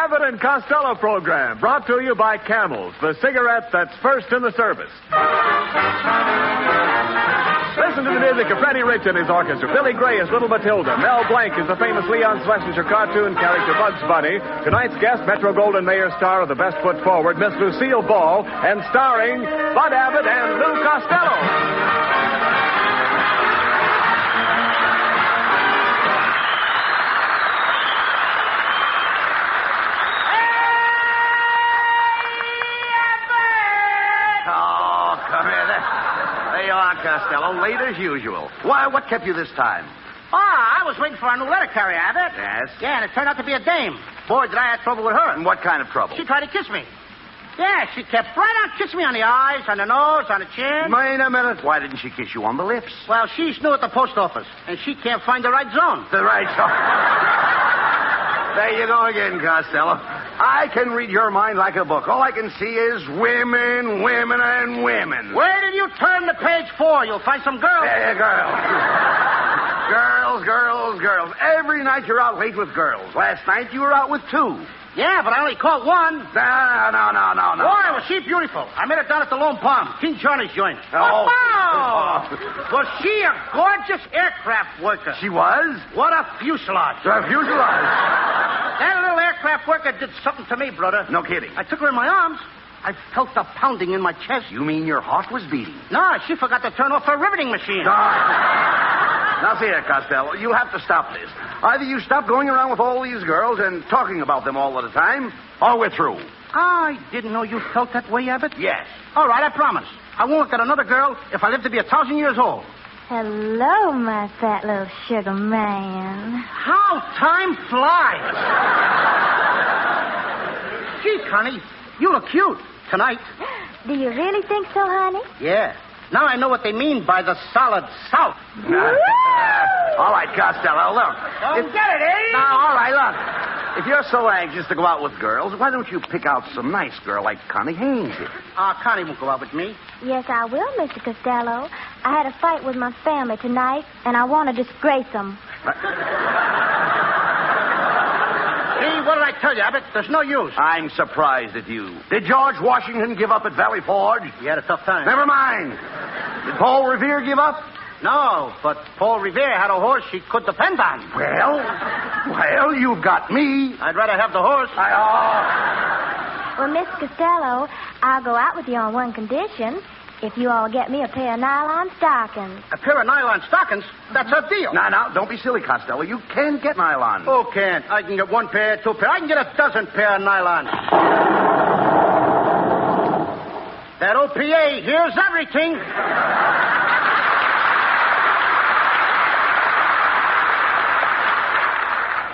Abbott and Costello program, brought to you by Camels, the cigarette that's first in the service. Listen to the music of Freddie Rich and his orchestra. Billy Gray is Little Matilda. Mel Blanc is the famous Leon Schlesinger cartoon character Bugs Bunny. Tonight's guest, Metro-Goldwyn-Mayer star of The Best Foot Forward, Miss Lucille Ball, and starring Bud Abbott and Lou Costello. Costello, late as usual. Why, what kept you this time? I was waiting for our new letter carrier, Abbott. Yes? Yeah, and it turned out to be a dame. Boy, did I have trouble with her. And what kind of trouble? She tried to kiss me. Yeah, she kept right on kissing me on the eyes, on the nose, on the chin. Wait a minute. Why didn't she kiss you on the lips? Well, she's new at the post office, and she can't find the right zone. The right zone. There you go again, Costello. I can read your mind like a book. All I can see is women, women, and women. Where did you turn to page 4? You'll find some girls. Girls. Every night you're out late with girls. Last night you were out with 2. Yeah, but I only caught one. No. Boy, was she beautiful. I met her down at the Lone Palm, King Charlie's joint. Oh. Was she a gorgeous aircraft worker? She was? What a fuselage. A fuselage. That little aircraft worker did something to me, brother. No kidding. I took her in my arms. I felt the pounding in my chest. You mean your heart was beating? No, she forgot to turn off her riveting machine. Now, see here, Costello, you'll have to stop this. Either you stop going around with all these girls and talking about them all the time, or we're through. I didn't know you felt that way, Abbott. Yes. All right, I promise. I won't look at another girl if I live to be 1,000 years old. Hello, my fat little sugar man. How time flies. Gee, Connie, you look cute tonight. Do you really think so, honey? Yeah. Now I know what they mean by the solid South. All right, Costello, look. Don't get it, eh? No, all right, look. If you're so anxious to go out with girls, why don't you pick out some nice girl like Connie Haynes here? Connie won't go out with me. Yes, I will, Mr. Costello. I had a fight with my family tonight, and I want to disgrace them. See, what did I tell you, Abbott? There's no use. I'm surprised at you. Did George Washington give up at Valley Forge? He had a tough time. Never mind. Did Paul Revere give up? No, but Paul Revere had a horse she could depend on. Well, you've got me. I'd rather have the horse. Well, Miss Costello, I'll go out with you on one condition. If you all get me a pair of nylon stockings. A pair of nylon stockings? That's a deal. No, don't be silly, Costello. You can't get nylon. Who can't? I can get 1 pair, 2 pair. I can get a dozen pair of nylon. That OPA hears everything.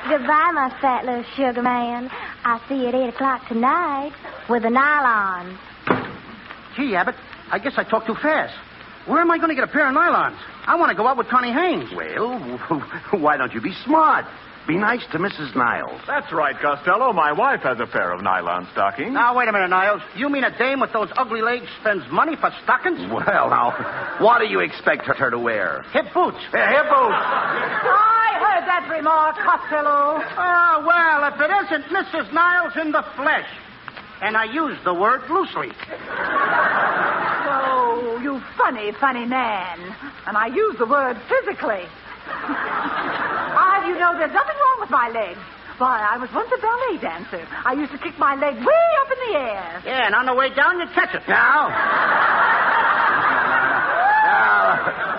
Goodbye, my fat little sugar man. I'll see you at 8 o'clock tonight with the nylons. Gee, Abbott, I guess I talked too fast. Where am I going to get a pair of nylons? I want to go out with Connie Haynes. Well, why don't you be smart? Be nice to Mrs. Niles. That's right, Costello. My wife has a pair of nylon stockings. Now, wait a minute, Niles. You mean a dame with those ugly legs spends money for stockings? Well, now, what do you expect her to wear? Hip boots. Hip boots. I heard that remark, Costello. Well, if it isn't Mrs. Niles in the flesh. And I use the word loosely. Oh, you funny man. And I use the word physically. You know, there's nothing wrong with my legs. Why, I was once a ballet dancer. I used to kick my leg way up in the air. Yeah, and on the way down, you catch it. Now,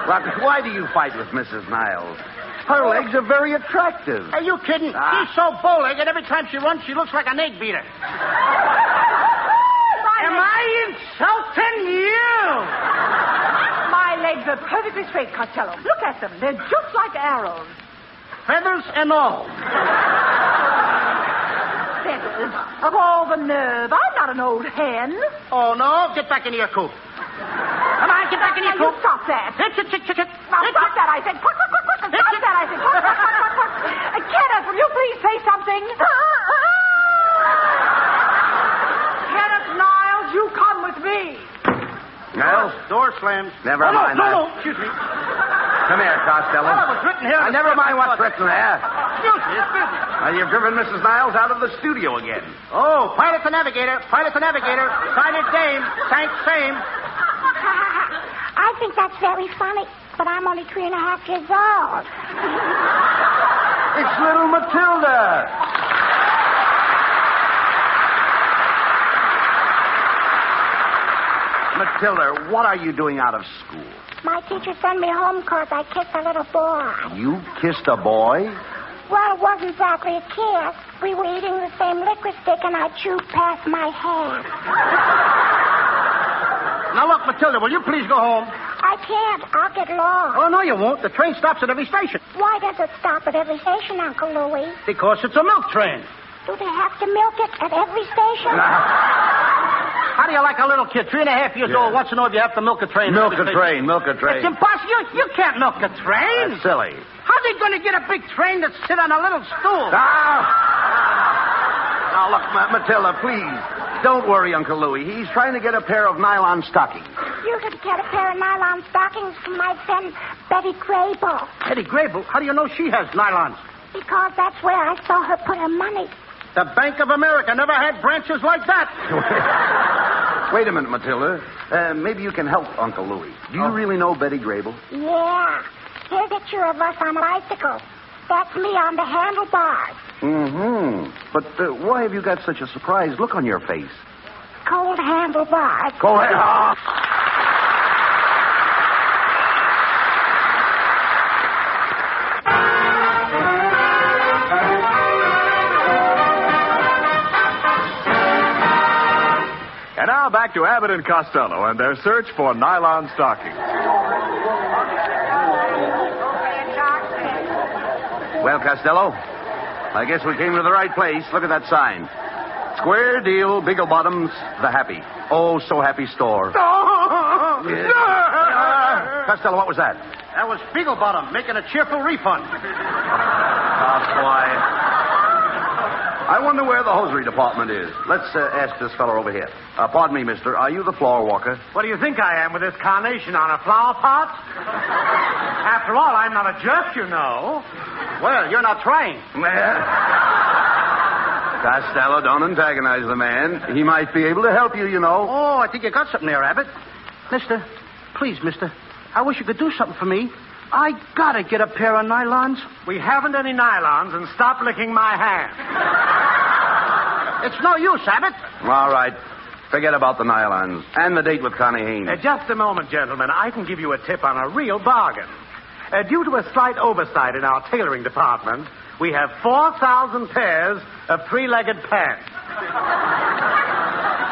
look, why do you fight with Mrs. Niles? Her legs are very attractive. Are you kidding? She's so bow-legged, every time she runs, she looks like an egg beater. Am I insulting you? My legs are perfectly straight, Costello. Look at them. They're just like arrows. Feathers and all. Feathers? Of all the nerve. I'm not an old hen. Oh, no? Get back into your coop. Come on, get back in your coop. You stop that. Hit. Now, stop that, I said. Quick. Stop that, I said. Quick. Kenneth, will you please say something? Kenneth Niles, you come with me. Niles? Door slams. Never mind. No. Excuse me. Come here, Costello. Well, it was written here. Never mind what's written there. Excuse me, it's business. You've driven Mrs. Niles out of the studio again. Oh, pilot to navigator. Silent dame. Tank same. I think that's very funny, but I'm only 3.5 years old. It's little Matilda. Matilda, what are you doing out of school? My teacher sent me home because I kissed a little boy. You kissed a boy? Well, it wasn't exactly a kiss. We were eating the same liquid stick, and I chewed past my hair. Now, look, Matilda, will you please go home? I can't. I'll get lost. Oh, no, you won't. The train stops at every station. Why does it stop at every station, Uncle Louie? Because it's a milk train. Do they have to milk it at every station? How do you like a little kid, 3.5 years old, wants to know if you have to milk a train? Milk a train. It's impossible. You can't milk a train. That's silly. How's he going to get a big train to sit on a little stool? Now, look, Matilda, please. Don't worry, Uncle Louie. He's trying to get a pair of nylon stockings. You could get a pair of nylon stockings from my friend Betty Grable. Betty Grable? How do you know she has nylons? Because that's where I saw her put her money. The Bank of America never had branches like that. Wait a minute, Matilda. Maybe you can help Uncle Louie. Do you really know Betty Grable? Yeah. Here's a picture of us on a bicycle. That's me on the handlebars. Mm-hmm. But why have you got such a surprised look on your face? Cold handlebars. Go ahead. And now back to Abbott and Costello and their search for nylon stockings. Well, Costello, I guess we came to the right place. Look at that sign. Square deal, Bigglebottom's the happy. Oh, so happy store. Costello, what was that? That was Bigglebottom making a cheerful refund. Oh, boy. I wonder where the hosiery department is. Let's ask this fellow over here. Pardon me, mister. Are you the floor walker? What do you think I am with this carnation on a flower pot? After all, I'm not a jerk, you know. Well, you're not trying. Costello, don't antagonize the man. He might be able to help you, you know. Oh, I think you got something there, Abbott. Mister, please, mister. I wish you could do something for me. I gotta get a pair of nylons. We haven't any nylons, and stop licking my hand. It's no use, Abbott. All right. Forget about the nylons and the date with Connie Haynes. Just a moment, gentlemen. I can give you a tip on a real bargain. Due to a slight oversight in our tailoring department, we have 4,000 pairs of three-legged pants.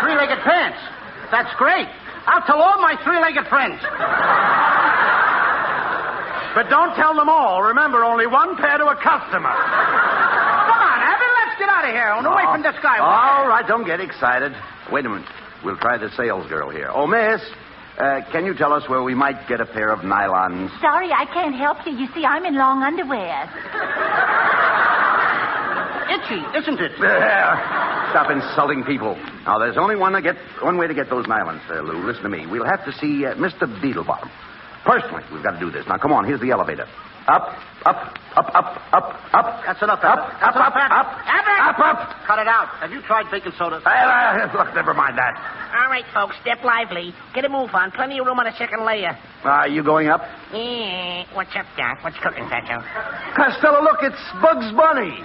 Three-legged pants? That's great. I'll tell all my three-legged friends. But don't tell them all. Remember, only one pair to a customer. Come on, Abbott, let's get out of here. And away from this guy. All right, don't get excited. Wait a minute. We'll try the sales girl here. Oh, miss, can you tell us where we might get a pair of nylons? Sorry, I can't help you. You see, I'm in long underwear. Itchy, isn't it? Stop insulting people. Now, there's only one way to get those nylons, Lou. Listen to me. We'll have to see Mr. Beetlebottom. Personally, we've got to do this. Now, come on. Here's the elevator. Up. That's enough, Abbott. Up. Cut it out. Have you tried baking soda? Look, never mind that. All right, folks, step lively. Get a move on. Plenty of room on the second layer. Are you going up? Yeah. What's up, Doc? What's cooking, Satchel? Costello, look, it's Bugs Bunny.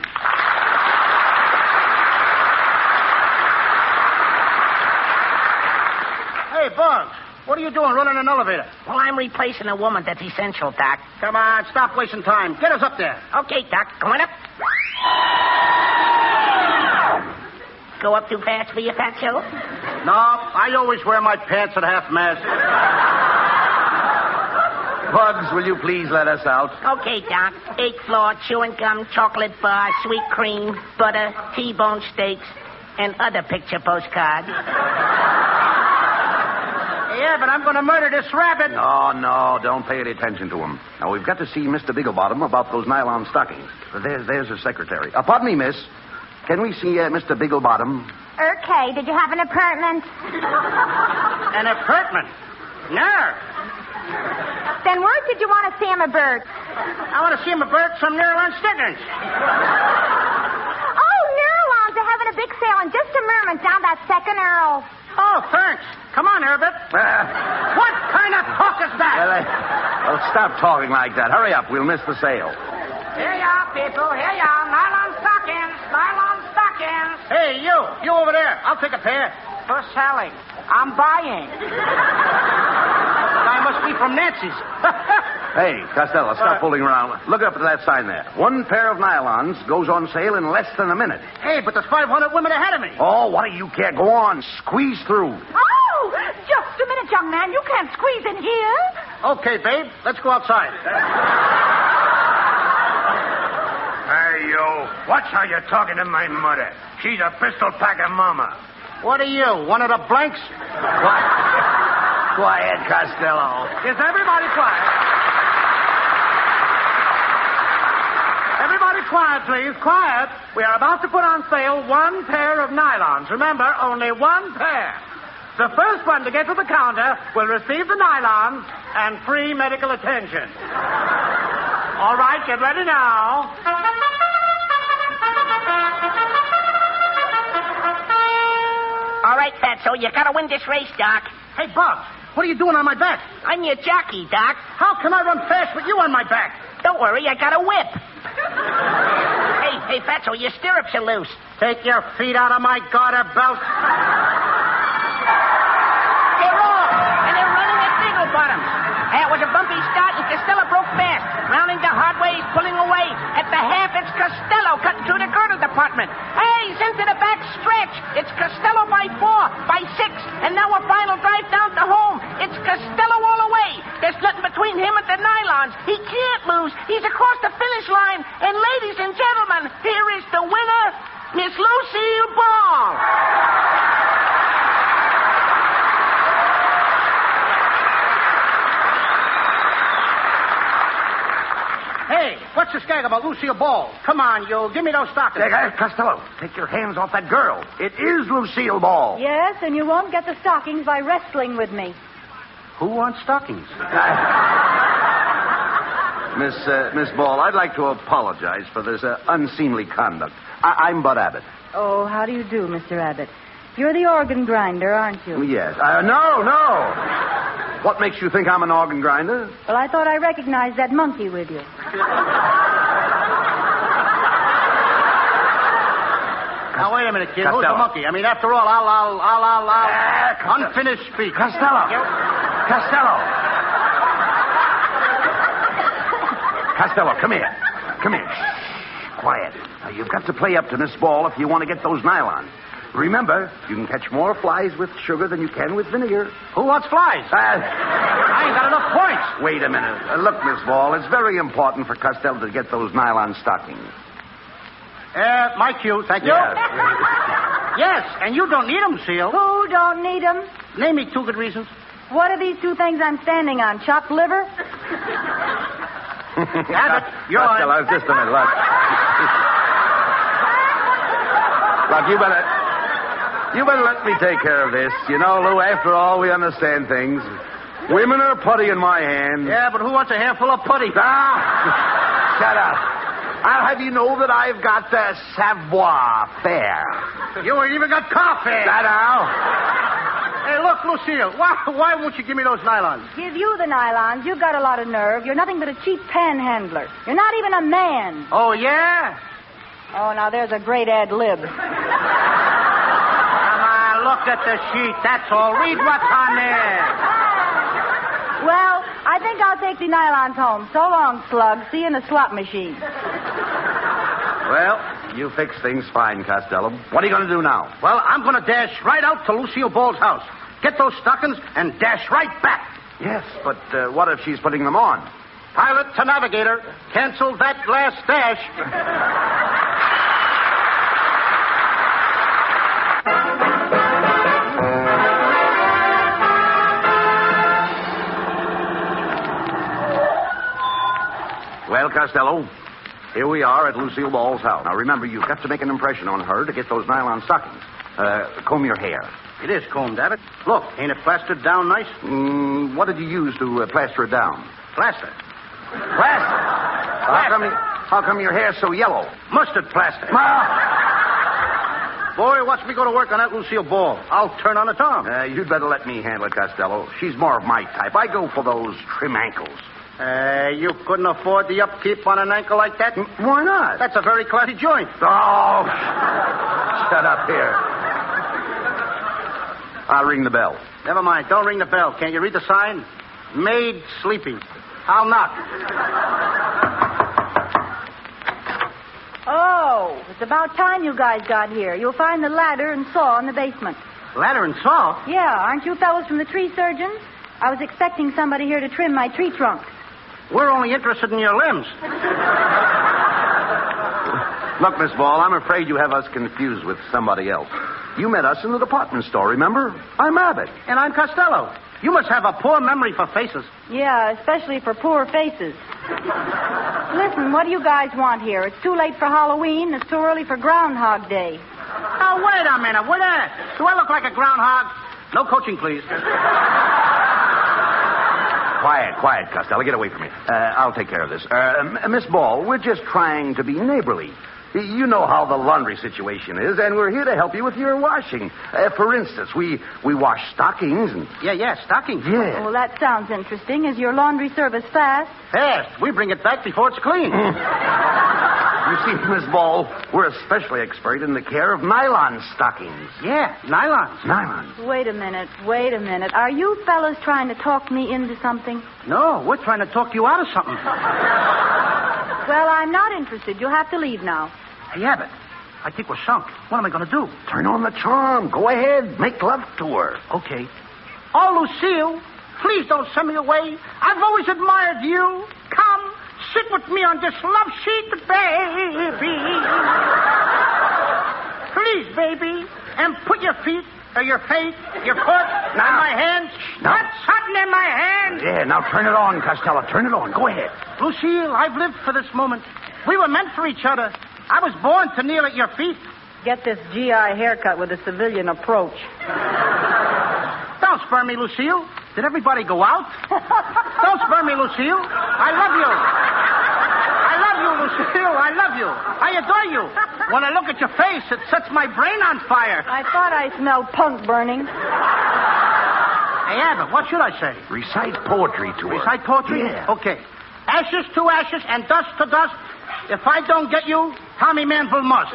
Hey, Bugs. What are you doing running an elevator? Well, I'm replacing a woman. That's essential, Doc. Come on, stop wasting time. Get us up there. Okay, Doc. Going up. Go up too fast for you, Fatso? No, I always wear my pants at half mast. Bugs, will you please let us out? Okay, Doc. 8th floor, chewing gum, chocolate bar, sweet cream, butter, T-bone steaks, and other picture postcards. Yeah, but I'm going to murder this rabbit. No, don't pay any attention to him. Now, we've got to see Mr. Bigglebottom about those nylon stockings. There's her secretary. Pardon me, miss. Can we see Mr. Bigglebottom? Okay, did you have an apartment? An apartment? No. Then where did you want to see him about? I want to see him about some nylon stockings. a big sale in just a moment down that second arrow. Oh, thanks. Come on, Herbert. What kind of talk is that? Well, stop talking like that. Hurry up. We'll miss the sale. Here you are, people. Here you are. Nylon stockings. Nylon stockings. Hey, you. You over there. I'll take a pair. For selling. I'm buying. I must be from Nancy's. Hey, Costello, stop fooling around. Look up at that sign there. One pair of nylons goes on sale in less than a minute. Hey, but there's 500 women ahead of me. Oh, what do you care? Go on. Squeeze through. Oh, just a minute, young man. You can't squeeze in here. Okay, babe. Let's go outside. Hey, you. Watch how you're talking to my mother. She's a pistol-packing mama. What are you, one of the blanks? Quiet, Costello. Is everybody quiet? Everybody quiet, please. Quiet. We are about to put on sale one pair of nylons. Remember, only one pair. The first one to get to the counter will receive the nylons and free medical attention. All right, get ready now. All right, Fatso, you gotta win this race, Doc. Hey, Bob, what are you doing on my back? I'm your jockey, Doc. How can I run fast with you on my back? Don't worry, I got a whip. Hey, Fatso, your stirrups are loose. Take your feet out of my garter belt. They're off, and they're running at single bottoms. It was a bumpy start, and Costello broke fast. Rounding the hard way, he's pulling away. At the half, it's Costello cutting through the girdle department. Hey, he's into the back stretch. It's Costello by 4, by 6, and now a final drive down to home. It's Costello all the way. There's nothing between him and the nylons. He can't lose. He's across the finish line. And ladies and gentlemen, here is the winner, Miss Lucille Ball. Hey, what's the skag about Lucille Ball? Come on, you. Give me those stockings. Hey, Costello, take your hands off that girl. It is Lucille Ball. Yes, and you won't get the stockings by wrestling with me. Who wants stockings? Miss Ball, I'd like to apologize for this unseemly conduct. I'm Bud Abbott. Oh, how do you do, Mr. Abbott? You're the organ grinder, aren't you? Yes. No. What makes you think I'm an organ grinder? Well, I thought I recognized that monkey with you. Now, wait a minute, kid. Costello. Who's the monkey? I mean, after all, I'll unfinished speech. Costello. Costello, come here. Shh, quiet. Now, you've got to play up to Miss Ball if you want to get those nylons. Remember, you can catch more flies with sugar than you can with vinegar. Who wants flies? I ain't got enough points. Wait a minute. Look, Miss Ball, it's very important for Costello to get those nylon stockings. My cue, thank you. Yes, and you don't need them, Seal. Who don't need them? Name me 2 good reasons. What are these 2 things I'm standing on? Chopped liver? Abbott, you're Costello, just a minute. Look, you better let me take care of this. You know, Lou, after all, we understand things. Women are putty in my hand. Yeah, but who wants a handful of putty? Shut up. I'll have you know that I've got the savoir faire. You ain't even got coffee. Shut up. Hey, look, Lucille, why won't you give me those nylons? Give you the nylons. You've got a lot of nerve. You're nothing but a cheap panhandler. You're not even a man. Oh, yeah? Oh, now there's a great ad lib. Come on, look at the sheet. That's all. Read what's on there. Well, I think I'll take the nylons home. So long, slug. See you in the slot machine. Well, you fix things fine, Costello. What are you going to do now? Well, I'm going to dash right out to Lucille Ball's house. Get those stockings and dash right back. Yes, but what if she's putting them on? Pilot to navigator. Cancel that last dash. Well, Costello, here we are at Lucille Ball's house. Now, remember, you've got to make an impression on her to get those nylon stockings. Comb your hair. It is combed, Abbott. Look, ain't it plastered down nice? What did you use to plaster it down? Plaster. Plaster? How come your hair's so yellow? Mustard plaster. Boy, watch me go to work on that Lucille Ball. I'll turn on the tom. You'd better let me handle it, Costello. She's more of my type. I go for those trim ankles. You couldn't afford the upkeep on an ankle like that? Why not? That's a very classy joint. Oh, shut up here. I'll ring the bell. Never mind. Don't ring the bell. Can't you read the sign? Maid sleeping. I'll knock. Oh, it's about time you guys got here. You'll find the ladder and saw in the basement. Ladder and saw? Yeah, aren't you fellows from the tree surgeon? I was expecting somebody here to trim my tree trunks. We're only interested in your limbs. Look, Miss Ball, I'm afraid you have us confused with somebody else. You met us in the department store, remember? I'm Abbott. And I'm Costello. You must have a poor memory for faces. Yeah, especially for poor faces. Listen, what do you guys want here? It's too late for Halloween. It's too early for Groundhog Day. Now, wait a minute. Do I look like a groundhog? No coaching, please. Quiet, Costello. Get away from me. I'll take care of this. Miss Ball, we're just trying to be neighborly. You know how the laundry situation is, and we're here to help you with your washing. For instance, we wash stockings and... Yeah, stockings. Yeah. Well, that sounds interesting. Is your laundry service fast? Fast. We bring it back before it's clean. You see, Miss Ball, we're especially expert in the care of nylon stockings. Yeah, nylons. Nylons. Wait a minute. Are you fellas trying to talk me into something? No, we're trying to talk you out of something. Well, I'm not interested. You'll have to leave now. Hey, Abbott, I think we're sunk. What am I going to do? Turn on the charm. Go ahead. Make love to her. Okay. Oh, Lucille, please don't send me away. I've always admired you. Come, sit with me on this love sheet, baby. Please, baby. And put your feet, or your face, your foot, in my hands. Now. Put something in my hand. Yeah, now turn it on, Costello. Turn it on. Go ahead. Lucille, I've lived for this moment. We were meant for each other. I was born to kneel at your feet. Get this GI haircut with a civilian approach. Don't spur me, Lucille. Did everybody go out? Don't spur me, Lucille. I love you. I love you, Lucille. I love you. I adore you. When I look at your face, it sets my brain on fire. I thought I smelled punk burning. Hey, Abbott, what should I say? Recite poetry to her. Recite poetry? Yeah. Okay. Ashes to ashes and dust to dust. If I don't get you, Tommy Manville must.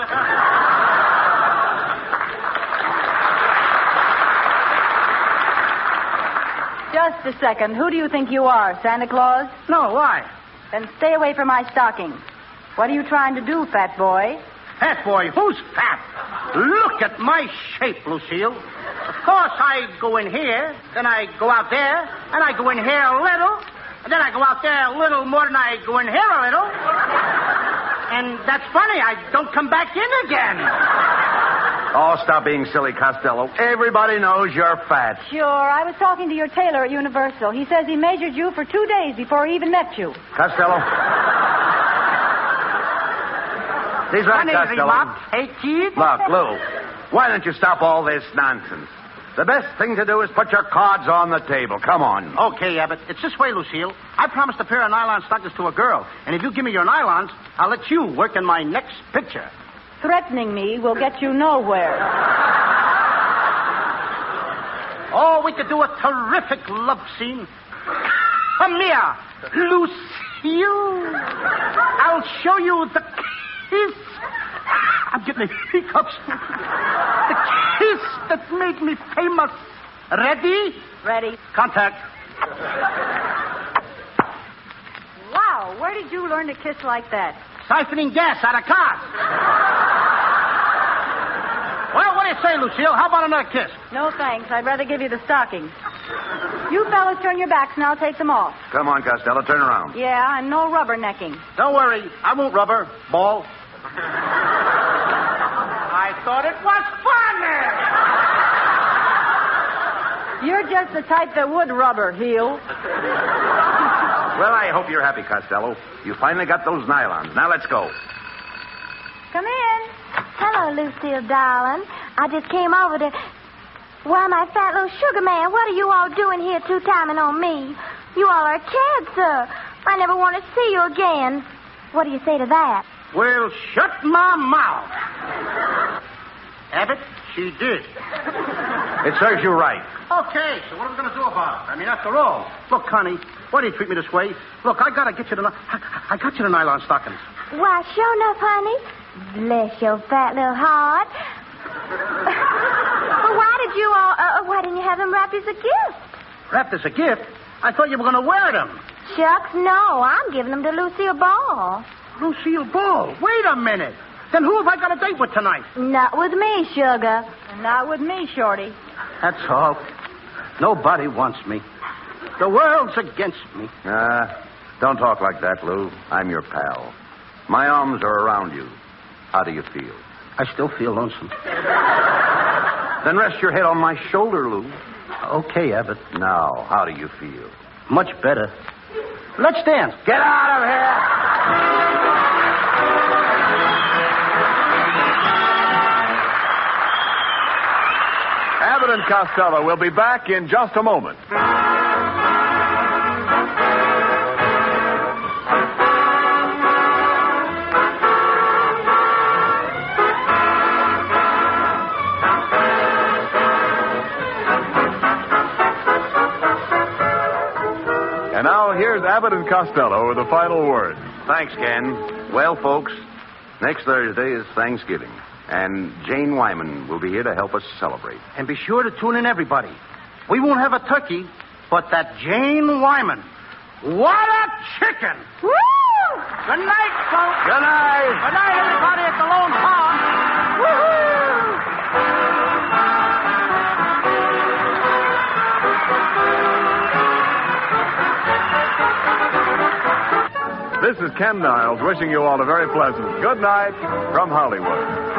Just a second. Who do you think you are, Santa Claus? No, why? Then stay away from my stockings. What are you trying to do, fat boy? Fat boy? Who's fat? Look at my shape, Lucille. Of course, I go in here, then I go out there, and I go in here a little, and then I go out there a little more than I go in here a little. And that's funny, I don't come back in again. Oh, stop being silly, Costello. Everybody knows you're fat. Sure. I was talking to your tailor at Universal. He says he measured you for 2 days before he even met you. Costello. He's right, Costello. Hey, kid. Look, Lou, why don't you stop all this nonsense? The best thing to do is put your cards on the table. Come on. Okay, Abbott. It's this way, Lucille. I promised a pair of nylon stockings to a girl. And if you give me your nylons, I'll let you work in my next picture. Threatening me will get you nowhere. Oh, we could do a terrific love scene. Come here, Lucille. I'll show you the kiss. I'm getting the hiccups. The kiss that made me famous. Ready? Ready. Contact. Wow, where did you learn to kiss like that? Siphoning gas out of cars. Well, what do you say, Lucille? How about another kiss? No, thanks. I'd rather give you the stockings. You fellas turn your backs and I'll take them off. Come on, Costello. Turn around. Yeah, and no rubbernecking. Don't worry. I won't rubber. Ball. I thought it was funny. You're just the type that would rubber, heel. Well, I hope you're happy, Costello. You finally got those nylons. Now let's go. Come in. Hello, Lucille, darling. I just came over to... Why, my fat little sugar man, what are you all doing here two-timing on me? You all are kids, sir. I never want to see you again. What do you say to that? Well, shut my mouth. Abbott, she did. It serves you right. Okay, so what are we going to do about it? I mean, after all, look, Connie, why do you treat me this way? Look, I got to get you I got you the nylon stockings. Why, sure enough, honey. Bless your fat little heart. Well, why didn't you have them wrapped as a gift? Wrapped as a gift? I thought you were going to wear them. Shucks, no. I'm giving them to Lucille Ball. Lucille Ball? Wait a minute. Then who have I got a date with tonight? Not with me, sugar. And not with me, Shorty. That's all. Nobody wants me. The world's against me. Don't talk like that, Lou. I'm your pal. My arms are around you. How do you feel? I still feel lonesome. Then rest your head on my shoulder, Lou. Okay, Abbott. Now, how do you feel? Much better. Let's dance. Get out of here! Abbott and Costello will be back in just a moment. And now here's Abbott and Costello with the final word. Thanks, Ken. Well, folks, next Thursday is Thanksgiving. And Jane Wyman will be here to help us celebrate. And be sure to tune in, everybody. We won't have a turkey, but that Jane Wyman. What a chicken! Woo! Good night, folks. Good night. Good night, everybody at the Lone Pond. This is Ken Niles wishing you all a very pleasant good night from Hollywood.